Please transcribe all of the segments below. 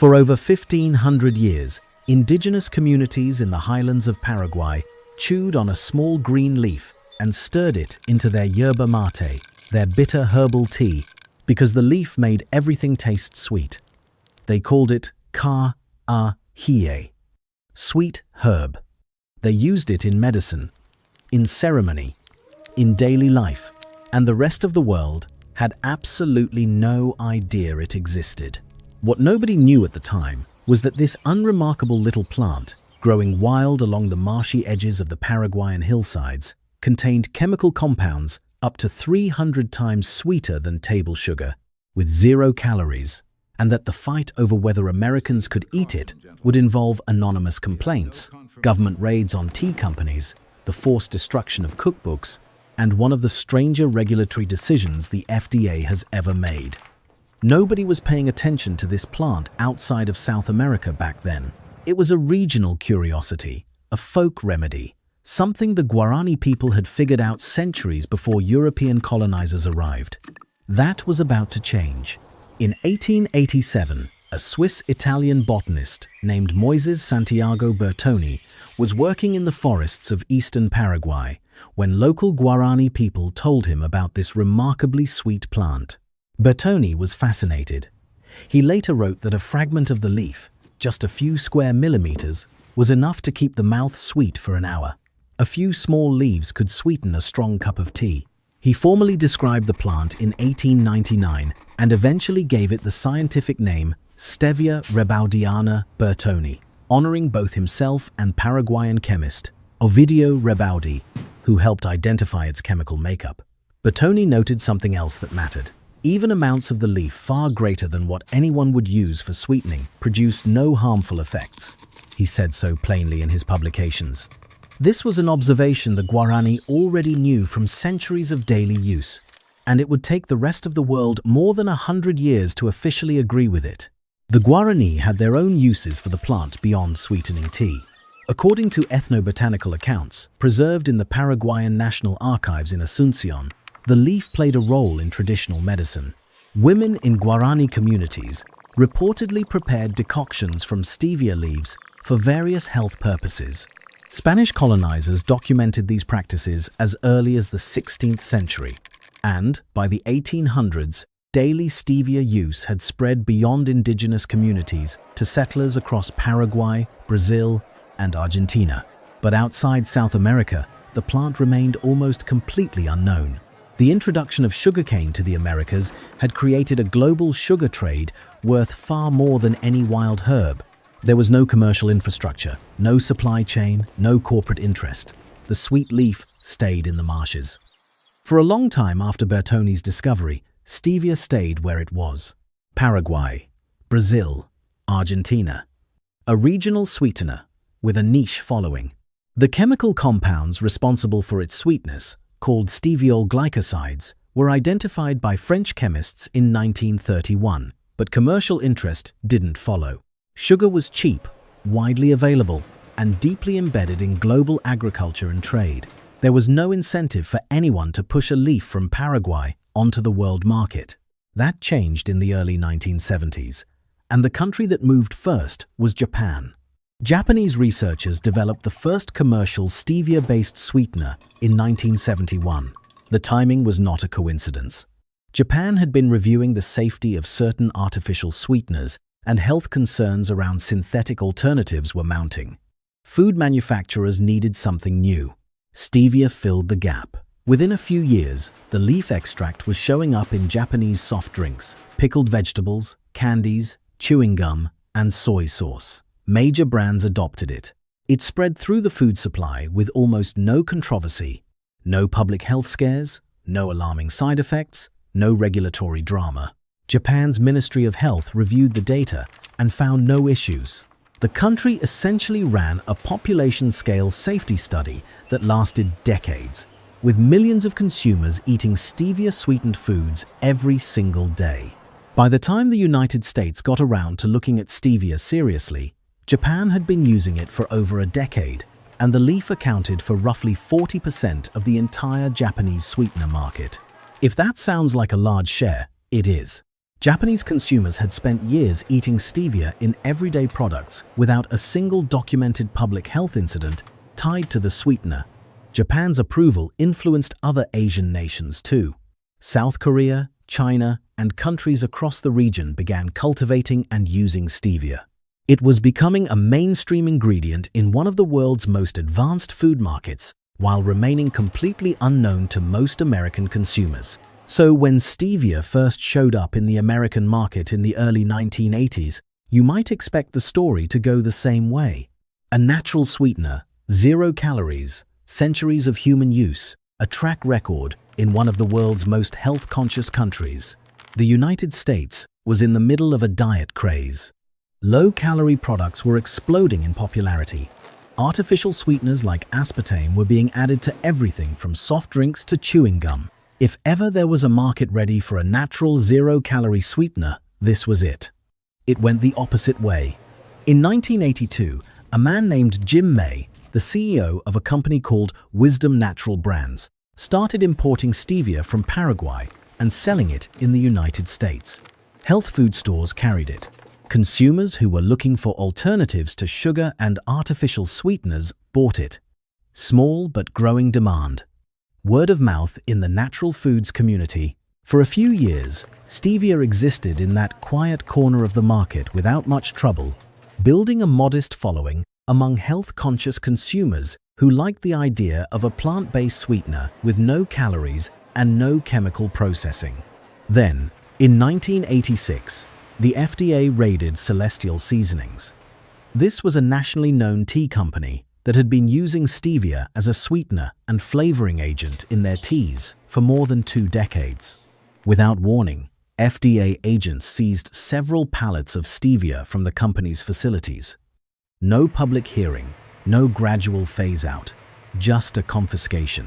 For over 1,500 years, indigenous communities in the highlands of Paraguay chewed on a small green leaf and stirred it into their yerba mate, their bitter herbal tea, because the leaf made everything taste sweet. They called it ka-a-hie, sweet herb. They used it in medicine, in ceremony, in daily life, and the rest of the world had absolutely no idea it existed. What nobody knew at the time was that this unremarkable little plant, growing wild along the marshy edges of the Paraguayan hillsides, contained chemical compounds up to 300 times sweeter than table sugar, with 0 calories, and that the fight over whether Americans could eat it would involve anonymous complaints, government raids on tea companies, the forced destruction of cookbooks, and one of the stranger regulatory decisions the FDA has ever made. Nobody was paying attention to this plant outside of South America back then. It was a regional curiosity, a folk remedy, something the Guarani people had figured out centuries before European colonizers arrived. That was about to change. In 1887, a Swiss-Italian botanist named Moises Santiago Bertoni was working in the forests of eastern Paraguay when local Guarani people told him about this remarkably sweet plant. Bertoni was fascinated. He later wrote that a fragment of the leaf, just a few square millimeters, was enough to keep the mouth sweet for an hour. A few small leaves could sweeten a strong cup of tea. He formally described the plant in 1899 and eventually gave it the scientific name Stevia rebaudiana Bertoni, honoring both himself and Paraguayan chemist Ovidio Rebaudi, who helped identify its chemical makeup. Bertoni noted something else that mattered. Even amounts of the leaf far greater than what anyone would use for sweetening produced no harmful effects. He said so plainly in his publications. This was an observation the Guarani already knew from centuries of daily use, and it would take the rest of the world more than 100 years to officially agree with it. The Guarani had their own uses for the plant beyond sweetening tea. According to ethnobotanical accounts, preserved in the Paraguayan National Archives in Asunción, the leaf played a role in traditional medicine. Women in Guarani communities reportedly prepared decoctions from stevia leaves for various health purposes. Spanish colonizers documented these practices as early as the 16th century, and by the 1800s, daily stevia use had spread beyond indigenous communities to settlers across Paraguay, Brazil, and Argentina. But outside South America, the plant remained almost completely unknown. The introduction of sugarcane to the Americas had created a global sugar trade worth far more than any wild herb. There was no commercial infrastructure, no supply chain, no corporate interest. The sweet leaf stayed in the marshes. For a long time after Bertoni's discovery, stevia stayed where it was: Paraguay, Brazil, Argentina. A regional sweetener with a niche following. The chemical compounds responsible for its sweetness, called steviol glycosides, were identified by French chemists in 1931, but commercial interest didn't follow. Sugar was cheap, widely available, and deeply embedded in global agriculture and trade. There was no incentive for anyone to push a leaf from Paraguay onto the world market. That changed in the early 1970s, and the country that moved first was Japan. Japanese researchers developed the first commercial stevia-based sweetener in 1971. The timing was not a coincidence. Japan had been reviewing the safety of certain artificial sweeteners, and health concerns around synthetic alternatives were mounting. Food manufacturers needed something new. Stevia filled the gap. Within a few years, the leaf extract was showing up in Japanese soft drinks, pickled vegetables, candies, chewing gum, and soy sauce. Major brands adopted it. It spread through the food supply with almost no controversy, no public health scares, no alarming side effects, no regulatory drama. Japan's Ministry of Health reviewed the data and found no issues. The country essentially ran a population-scale safety study that lasted decades, with millions of consumers eating stevia-sweetened foods every single day. By the time the United States got around to looking at stevia seriously, Japan had been using it for over a decade, and the leaf accounted for roughly 40% of the entire Japanese sweetener market. If that sounds like a large share, it is. Japanese consumers had spent years eating stevia in everyday products without a single documented public health incident tied to the sweetener. Japan's approval influenced other Asian nations too. South Korea, China, and countries across the region began cultivating and using stevia. It was becoming a mainstream ingredient in one of the world's most advanced food markets, while remaining completely unknown to most American consumers. So when stevia first showed up in the American market in the early 1980s, you might expect the story to go the same way. A natural sweetener, 0 calories, centuries of human use, a track record in one of the world's most health-conscious countries. The United States was in the middle of a diet craze. Low-calorie products were exploding in popularity. Artificial sweeteners like aspartame were being added to everything from soft drinks to chewing gum. If ever there was a market ready for a natural 0-calorie sweetener, this was it. It went the opposite way. In 1982, a man named Jim May, the CEO of a company called Wisdom Natural Brands, started importing stevia from Paraguay and selling it in the United States. Health food stores carried it. Consumers who were looking for alternatives to sugar and artificial sweeteners bought it. Small but growing demand. Word of mouth in the natural foods community. For a few years, stevia existed in that quiet corner of the market without much trouble, building a modest following among health-conscious consumers who liked the idea of a plant-based sweetener with no calories and no chemical processing. Then, in 1986, the FDA raided Celestial Seasonings. This was a nationally known tea company that had been using stevia as a sweetener and flavoring agent in their teas for more than 2 decades. Without warning, FDA agents seized several pallets of stevia from the company's facilities. No public hearing, no gradual phase-out, just a confiscation.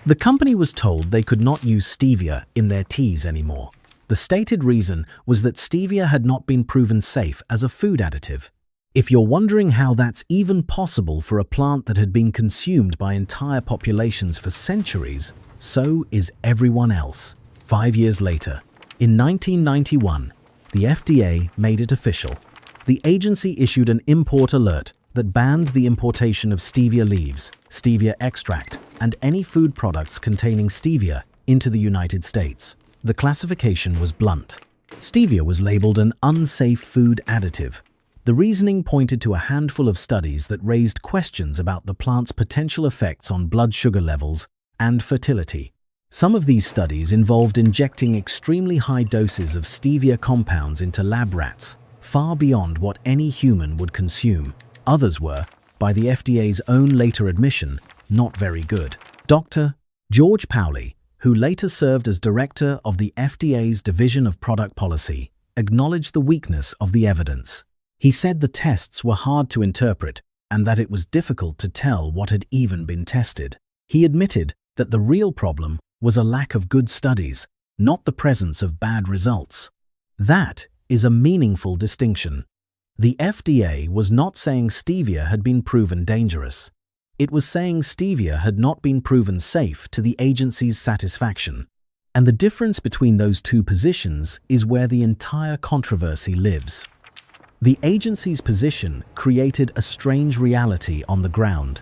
The company was told they could not use stevia in their teas anymore. The stated reason was that stevia had not been proven safe as a food additive. If you're wondering how that's even possible for a plant that had been consumed by entire populations for centuries, so is everyone else. 5 years later, in 1991, the FDA made it official. The agency issued an import alert that banned the importation of stevia leaves, stevia extract, and any food products containing stevia into the United States. The classification was blunt. Stevia was labeled an unsafe food additive. The reasoning pointed to a handful of studies that raised questions about the plant's potential effects on blood sugar levels and fertility. Some of these studies involved injecting extremely high doses of stevia compounds into lab rats, far beyond what any human would consume. Others were, by the FDA's own later admission, not very good. Dr. George Powley, who later served as director of the FDA's Division of Product Policy, acknowledged the weakness of the evidence. He said the tests were hard to interpret and that it was difficult to tell what had even been tested. He admitted that the real problem was a lack of good studies, not the presence of bad results. That is a meaningful distinction. The FDA was not saying stevia had been proven dangerous. It was saying stevia had not been proven safe to the agency's satisfaction. And the difference between those two positions is where the entire controversy lives. The agency's position created a strange reality on the ground.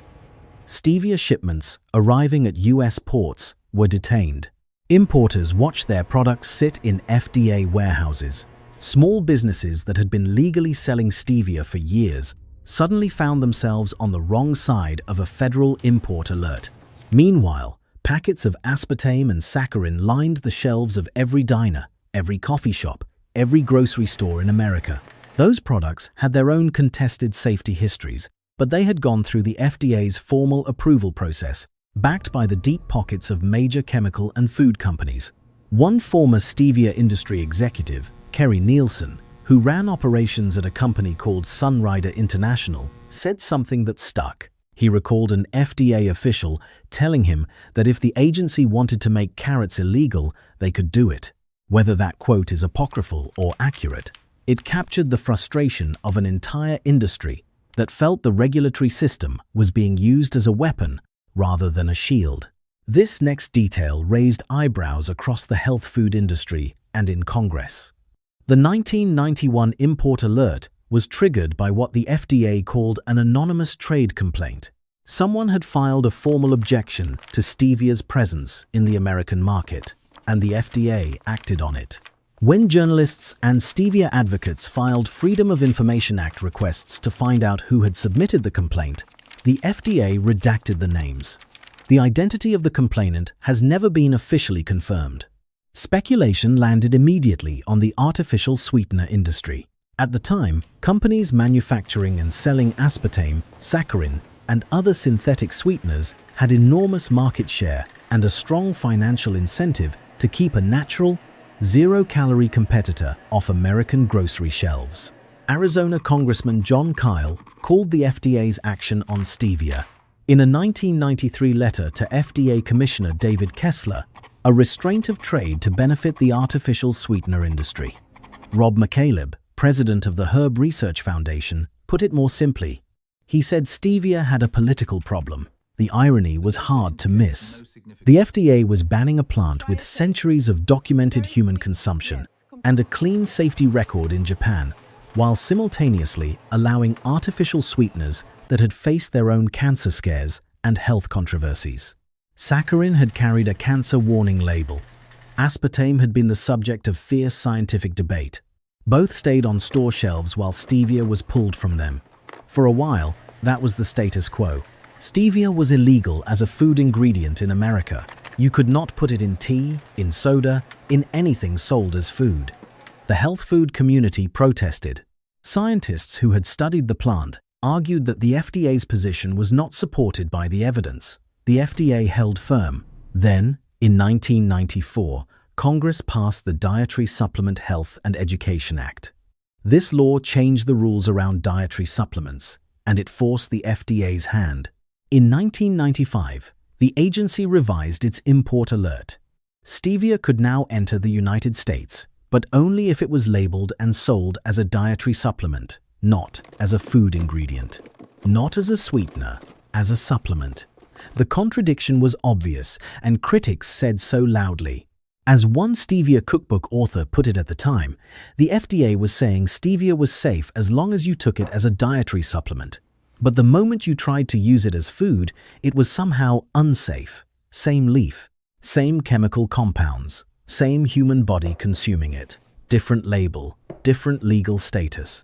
Stevia shipments arriving at US ports were detained. Importers watched their products sit in FDA warehouses. Small businesses that had been legally selling stevia for years suddenly found themselves on the wrong side of a federal import alert. Meanwhile, packets of aspartame and saccharin lined the shelves of every diner, every coffee shop, every grocery store in America. Those products had their own contested safety histories, but they had gone through the FDA's formal approval process, backed by the deep pockets of major chemical and food companies. One former stevia industry executive, Kerry Nielsen, who ran operations at a company called Sunrider International, said something that stuck. He recalled an FDA official telling him that if the agency wanted to make carrots illegal, they could do it. Whether that quote is apocryphal or accurate, it captured the frustration of an entire industry that felt the regulatory system was being used as a weapon rather than a shield. This next detail raised eyebrows across the health food industry and in Congress. The 1991 import alert was triggered by what the FDA called an anonymous trade complaint. Someone had filed a formal objection to Stevia's presence in the American market, and the FDA acted on it. When journalists and Stevia advocates filed Freedom of Information Act requests to find out who had submitted the complaint, the FDA redacted the names. The identity of the complainant has never been officially confirmed. Speculation landed immediately on the artificial sweetener industry. At the time, companies manufacturing and selling aspartame, saccharin, and other synthetic sweeteners had enormous market share and a strong financial incentive to keep a natural, zero-calorie competitor off American grocery shelves. Arizona Congressman John Kyle called the FDA's action on stevia, in a 1993 letter to FDA Commissioner David Kessler, a restraint of trade to benefit the artificial sweetener industry. Rob McCaleb, president of the Herb Research Foundation, put it more simply. He said stevia had a political problem. The irony was hard to miss. The FDA was banning a plant with centuries of documented human consumption and a clean safety record in Japan, while simultaneously allowing artificial sweeteners that had faced their own cancer scares and health controversies. Saccharin had carried a cancer warning label. Aspartame had been the subject of fierce scientific debate. Both stayed on store shelves while stevia was pulled from them. For a while, that was the status quo. Stevia was illegal as a food ingredient in America. You could not put it in tea, in soda, in anything sold as food. The health food community protested. Scientists who had studied the plant argued that the FDA's position was not supported by the evidence. The FDA held firm. Then, in 1994, Congress passed the Dietary Supplement Health and Education Act. This law changed the rules around dietary supplements, and it forced the FDA's hand. In 1995, the agency revised its import alert. Stevia could now enter the United States, but only if it was labeled and sold as a dietary supplement, not as a food ingredient. Not as a sweetener, as a supplement. The contradiction was obvious, and critics said so loudly. As one stevia cookbook author put it at the time, the FDA was saying stevia was safe as long as you took it as a dietary supplement. But the moment you tried to use it as food, it was somehow unsafe. Same leaf, same chemical compounds, same human body consuming it. Different label, different legal status.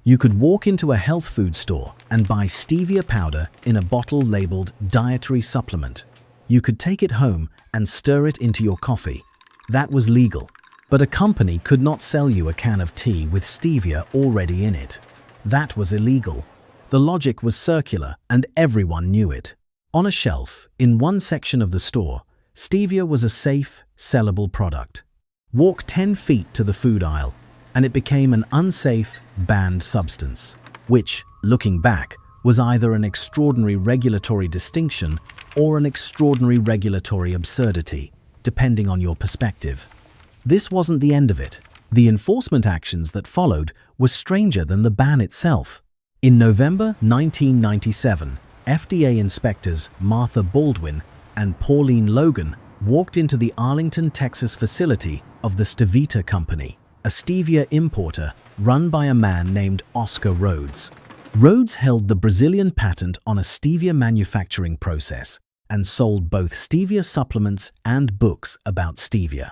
You could walk into a health food store and buy stevia powder in a bottle labeled dietary supplement. You could take it home and stir it into your coffee. That was legal. But a company could not sell you a can of tea with stevia already in it. That was illegal. The logic was circular and everyone knew it. On a shelf, in one section of the store, stevia was a safe, sellable product. Walk 10 feet to the food aisle, and it became an unsafe, banned substance, which, looking back, was either an extraordinary regulatory distinction or an extraordinary regulatory absurdity, depending on your perspective. This wasn't the end of it. The enforcement actions that followed were stranger than the ban itself. In November 1997, FDA inspectors Martha Baldwin and Pauline Logan walked into the Arlington, Texas facility of the Stevia Company, a stevia importer run by a man named Oscar Rhodes. Rhodes held the Brazilian patent on a stevia manufacturing process and sold both stevia supplements and books about stevia.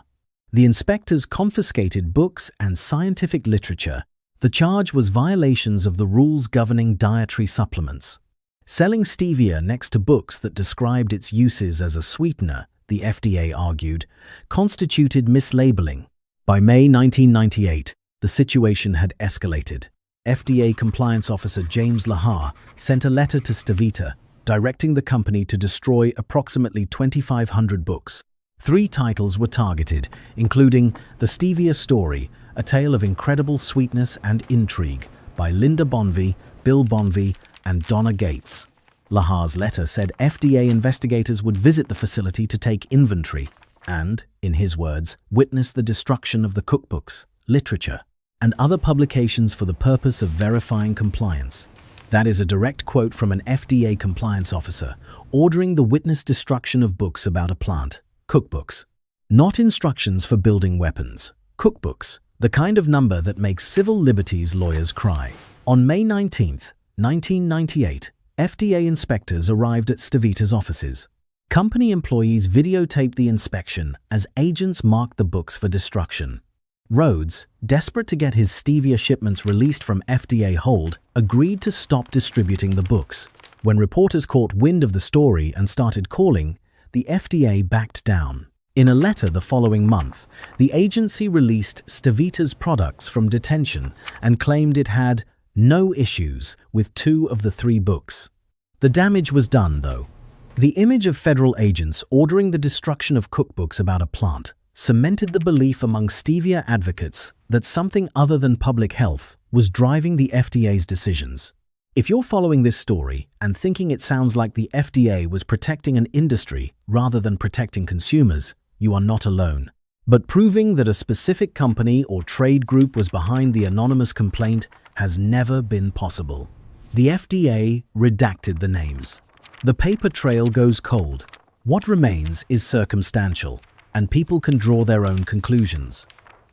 The inspectors confiscated books and scientific literature. The charge was violations of the rules governing dietary supplements. Selling stevia next to books that described its uses as a sweetener, the FDA argued, constituted mislabeling. By May 1998, the situation had escalated. FDA Compliance Officer James Lahar sent a letter to Stevia, directing the company to destroy approximately 2,500 books. 3 titles were targeted, including The Stevia Story, A Tale of Incredible Sweetness and Intrigue by Linda Bonvie, Bill Bonvie, and Donna Gates. Lahar's letter said FDA investigators would visit the facility to take inventory and, in his words, witness the destruction of the cookbooks, literature, and other publications for the purpose of verifying compliance. That is a direct quote from an FDA compliance officer ordering the witness destruction of books about a plant, cookbooks. Not instructions for building weapons, cookbooks, The kind of number that makes civil liberties lawyers cry. On May 19, 1998, FDA inspectors arrived at Stevita's offices. Company employees videotaped the inspection as agents marked the books for destruction. Rhodes, desperate to get his Stevia shipments released from FDA hold, agreed to stop distributing the books. When reporters caught wind of the story and started calling, the FDA backed down. In a letter the following month, the agency released Stevita's products from detention and claimed it had no issues with 2 of the 3 books. The damage was done, though. The image of federal agents ordering the destruction of cookbooks about a plant cemented the belief among Stevia advocates that something other than public health was driving the FDA's decisions. If you're following this story and thinking it sounds like the FDA was protecting an industry rather than protecting consumers, you are not alone. But proving that a specific company or trade group was behind the anonymous complaint has never been possible. The FDA redacted the names. The paper trail goes cold. What remains is circumstantial, and people can draw their own conclusions.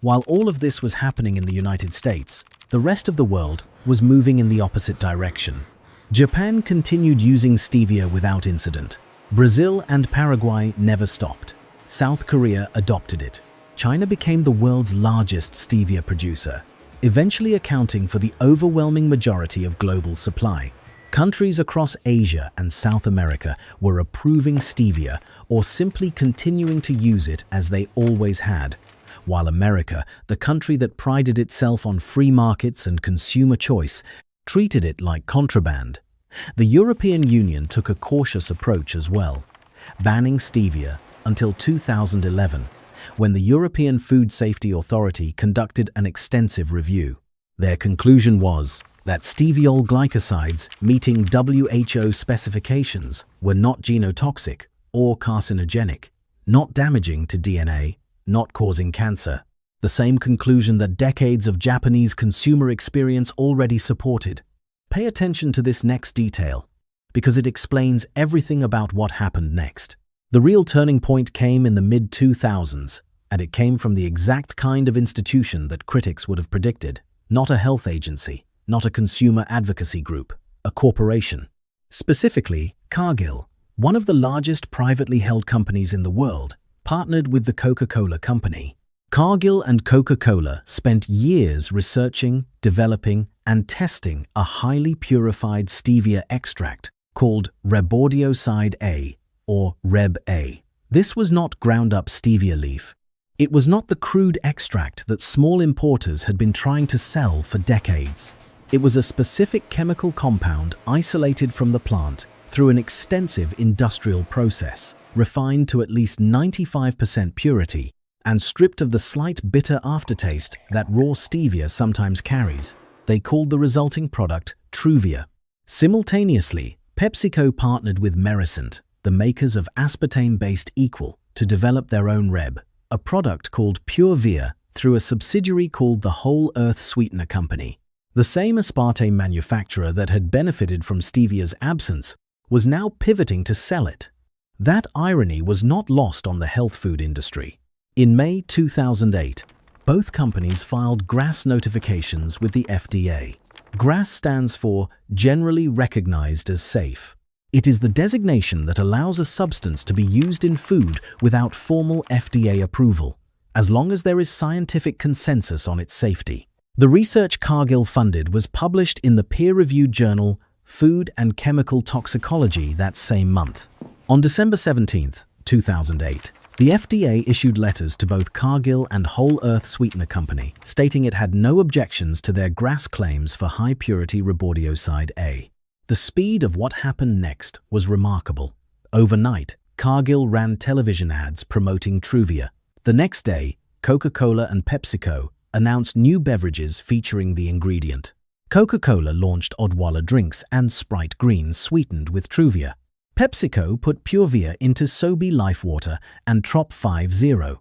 While all of this was happening in the United States, the rest of the world was moving in the opposite direction. Japan continued using stevia without incident. Brazil and Paraguay never stopped. South Korea adopted it. China became the world's largest stevia producer, eventually accounting for the overwhelming majority of global supply. Countries across Asia and South America were approving stevia or simply continuing to use it as they always had, while America, the country that prided itself on free markets and consumer choice, treated it like contraband. The European Union took a cautious approach as well, banning stevia until 2011, when the European Food Safety Authority conducted an extensive review. Their conclusion was that steviol glycosides meeting WHO specifications were not genotoxic or carcinogenic, not damaging to DNA, not causing cancer. The same conclusion that decades of Japanese consumer experience already supported. Pay attention to this next detail, because it explains everything about what happened next. The real turning point came in the mid-2000s, and it came from the exact kind of institution that critics would have predicted. Not a health agency, not a consumer advocacy group, a corporation. Specifically, Cargill, one of the largest privately held companies in the world, partnered with the Coca-Cola Company. Cargill and Coca-Cola spent years researching, developing, and testing a highly purified stevia extract called Rebordioside A, or Reb-A. This was not ground-up stevia leaf. It was not the crude extract that small importers had been trying to sell for decades. It was a specific chemical compound isolated from the plant through an extensive industrial process, refined to at least 95% purity, and stripped of the slight bitter aftertaste that raw stevia sometimes carries. They called the resulting product Truvia. Simultaneously, PepsiCo partnered with Merisant, the makers of aspartame-based Equal, to develop their own Reb, a product called Pure Via, through a subsidiary called the Whole Earth Sweetener Company. The same aspartame manufacturer that had benefited from stevia's absence was now pivoting to sell it. That irony was not lost on the health food industry. In May 2008, both companies filed GRAS notifications with the FDA. GRAS stands for Generally Recognized as Safe. It is the designation that allows a substance to be used in food without formal FDA approval, as long as there is scientific consensus on its safety. The research Cargill funded was published in the peer-reviewed journal Food and Chemical Toxicology that same month. On December 17, 2008, the FDA issued letters to both Cargill and Whole Earth Sweetener Company, stating it had no objections to their GRAS claims for high-purity Rebordioside A. The speed of what happened next was remarkable. Overnight, Cargill ran television ads promoting Truvia. The next day, Coca-Cola and PepsiCo announced new beverages featuring the ingredient. Coca-Cola launched Odwalla drinks and Sprite Green sweetened with Truvia. PepsiCo put Purevia into Sobe Life Water and Trop 50.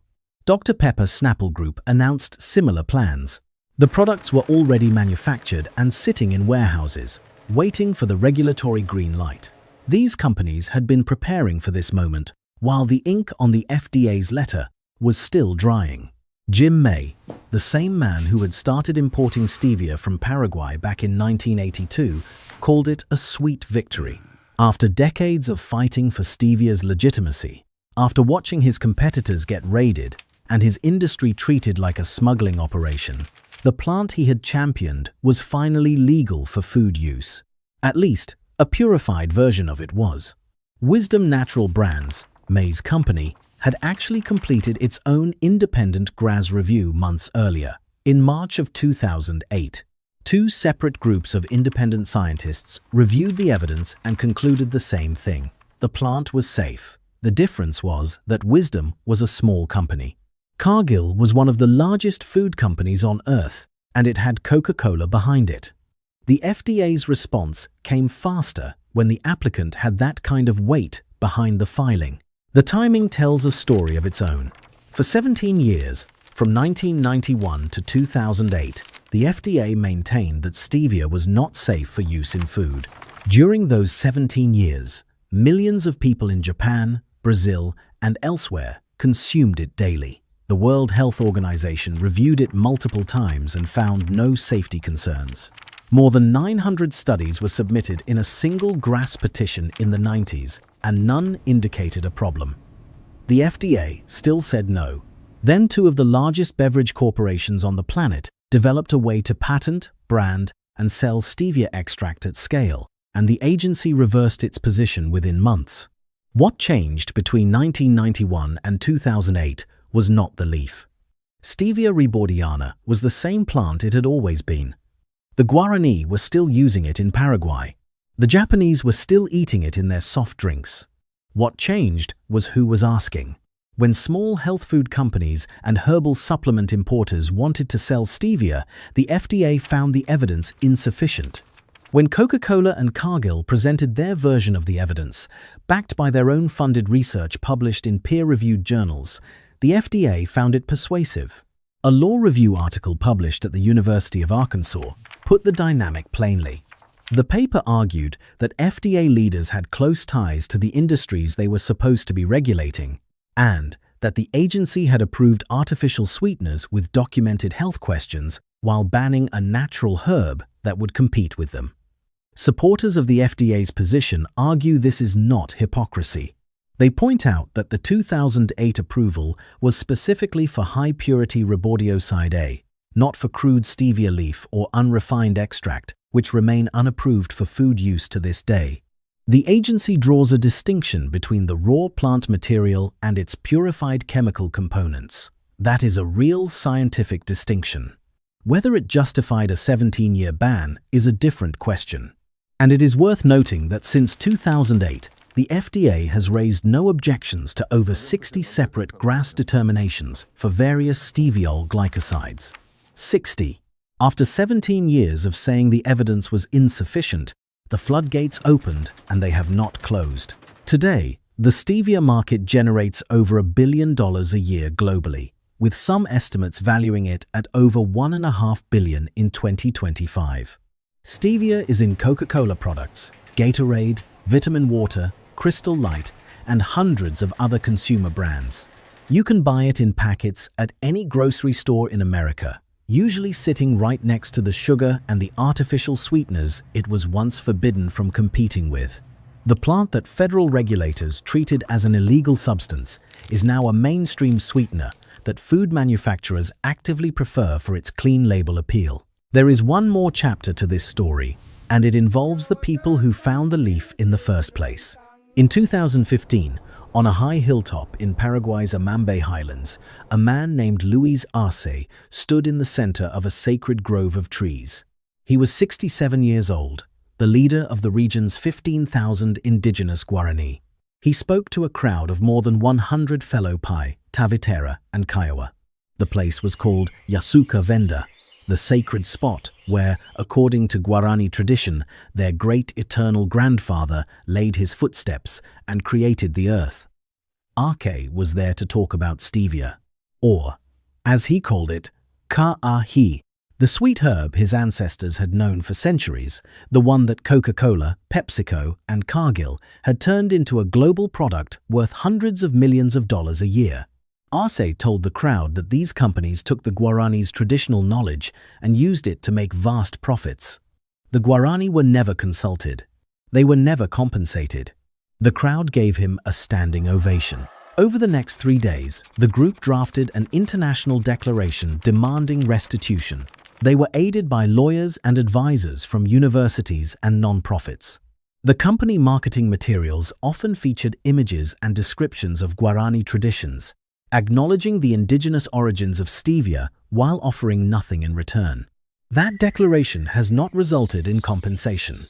Dr. Pepper Snapple Group announced similar plans. The products were already manufactured and sitting in warehouses, waiting for the regulatory green light. These companies had been preparing for this moment, while the ink on the FDA's letter was still drying. Jim May, the same man who had started importing stevia from Paraguay back in 1982, called it a sweet victory. After decades of fighting for stevia's legitimacy, after watching his competitors get raided and his industry treated like a smuggling operation, the plant he had championed was finally legal for food use. At least, a purified version of it was. Wisdom Natural Brands, May's company, had actually completed its own independent GRAS review months earlier. In March of 2008, two separate groups of independent scientists reviewed the evidence and concluded the same thing. The plant was safe. The difference was that Wisdom was a small company. Cargill was one of the largest food companies on Earth, and it had Coca-Cola behind it. The FDA's response came faster when the applicant had that kind of weight behind the filing. The timing tells a story of its own. For 17 years, from 1991 to 2008, the FDA maintained that stevia was not safe for use in food. During those 17 years, millions of people in Japan, Brazil, and elsewhere consumed it daily. The World Health Organization reviewed it multiple times and found no safety concerns. More than 900 studies were submitted in a single GRAS petition in the 90s, and none indicated a problem. The FDA still said no. Then two of the largest beverage corporations on the planet developed a way to patent, brand, and sell stevia extract at scale, and the agency reversed its position within months. What changed between 1991 and 2008 was not the leaf. Stevia rebaudiana was the same plant it had always been. The Guarani were still using it in Paraguay. The Japanese were still eating it in their soft drinks. What changed was who was asking. When small health food companies and herbal supplement importers wanted to sell stevia, the FDA found the evidence insufficient. When Coca-Cola and Cargill presented their version of the evidence, backed by their own funded research published in peer-reviewed journals, the FDA found it persuasive. A law review article published at the University of Arkansas put the dynamic plainly. The paper argued that FDA leaders had close ties to the industries they were supposed to be regulating, and that the agency had approved artificial sweeteners with documented health questions while banning a natural herb that would compete with them. Supporters of the FDA's position argue this is not hypocrisy. They point out that the 2008 approval was specifically for high-purity Ribaudioside A, not for crude stevia leaf or unrefined extract, which remain unapproved for food use to this day. The agency draws a distinction between the raw plant material and its purified chemical components. That is a real scientific distinction. Whether it justified a 17-year ban is a different question. And it is worth noting that since 2008, the FDA has raised no objections to over 60 separate GRAS determinations for various steviol glycosides. 60. After 17 years of saying the evidence was insufficient, the floodgates opened and they have not closed. Today, the stevia market generates over $1 billion a year globally, with some estimates valuing it at over $1.5 billion in 2025. Stevia is in Coca-Cola products, Gatorade, Vitamin Water, Crystal Light, and hundreds of other consumer brands. You can buy it in packets at any grocery store in America, usually sitting right next to the sugar and the artificial sweeteners it was once forbidden from competing with. The plant that federal regulators treated as an illegal substance is now a mainstream sweetener that food manufacturers actively prefer for its clean label appeal. There is one more chapter to this story, and it involves the people who found the leaf in the first place. In 2015, on a high hilltop in Paraguay's Amambe Highlands, a man named Luis Arce stood in the center of a sacred grove of trees. He was 67 years old, the leader of the region's 15,000 indigenous Guarani. He spoke to a crowd of more than 100 fellow Pai, Tavitera, and Kiowa. The place was called Yasuka Venda, the sacred spot where, according to Guarani tradition, their great eternal grandfather laid his footsteps and created the earth. Arce was there to talk about stevia, or, as he called it, ka'ahi, the sweet herb his ancestors had known for centuries, the one that Coca-Cola, PepsiCo, and Cargill had turned into a global product worth hundreds of millions of dollars a year. Arce told the crowd that these companies took the Guarani's traditional knowledge and used it to make vast profits. The Guarani were never consulted. They were never compensated. The crowd gave him a standing ovation. Over the next 3 days, the group drafted an international declaration demanding restitution. They were aided by lawyers and advisors from universities and non-profits. The company marketing materials often featured images and descriptions of Guarani traditions, acknowledging the indigenous origins of stevia while offering nothing in return. That declaration has not resulted in compensation.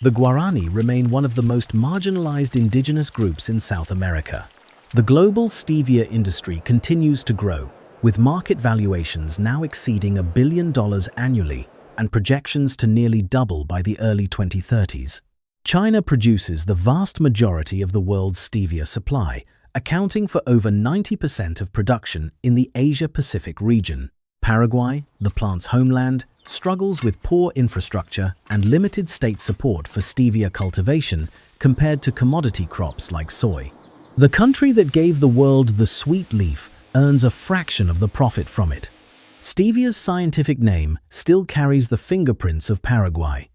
The Guarani remain one of the most marginalized indigenous groups in South America. The global stevia industry continues to grow, with market valuations now exceeding $1 billion annually and projections to nearly double by the early 2030s. China produces the vast majority of the world's stevia supply, accounting for over 90% of production in the Asia-Pacific region. Paraguay, the plant's homeland, struggles with poor infrastructure and limited state support for stevia cultivation compared to commodity crops like soy. The country that gave the world the sweet leaf earns a fraction of the profit from it. Stevia's scientific name still carries the fingerprints of Paraguay.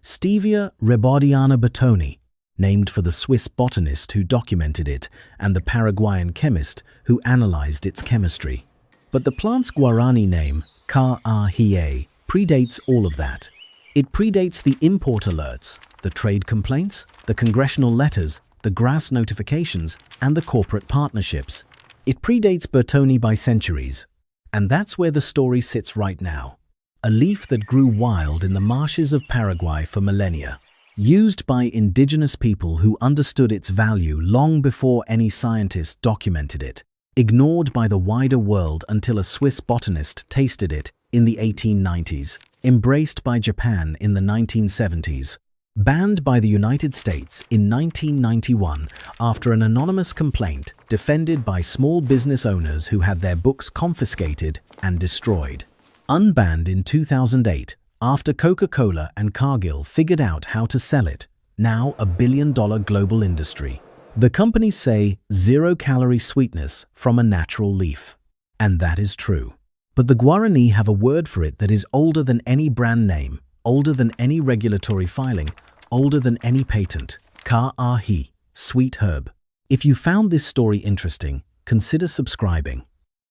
Stevia rebaudiana batoni, named for the Swiss botanist who documented it and the Paraguayan chemist who analyzed its chemistry. But the plant's Guarani name, Ka-ah-hie, predates all of that. It predates the import alerts, the trade complaints, the congressional letters, the GRAS notifications, and the corporate partnerships. It predates Bertoni by centuries. And that's where the story sits right now. A leaf that grew wild in the marshes of Paraguay for millennia. Used by indigenous people who understood its value long before any scientist documented it. Ignored by the wider world until a Swiss botanist tasted it in the 1890s. Embraced by Japan in the 1970s. Banned by the United States in 1991 after an anonymous complaint defended by small business owners who had their books confiscated and destroyed. Unbanned in 2008 after Coca-Cola and Cargill figured out how to sell it, now a billion-dollar global industry. The companies say zero-calorie sweetness from a natural leaf. And that is true. But the Guarani have a word for it that is older than any brand name, older than any regulatory filing, older than any patent. Ka-ah-hie, sweet herb. If you found this story interesting, consider subscribing.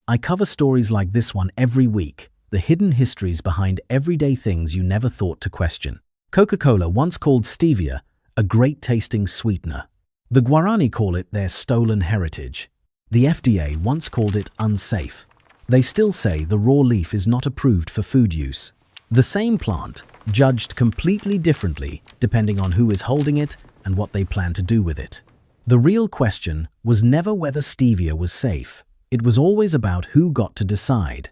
I cover stories like this one every week, the hidden histories behind everyday things you never thought to question. Coca-Cola once called stevia a great-tasting sweetener. The Guarani call it their stolen heritage. The FDA once called it unsafe. They still say the raw leaf is not approved for food use. The same plant, judged completely differently depending on who is holding it and what they plan to do with it. The real question was never whether stevia was safe. It was always about who got to decide.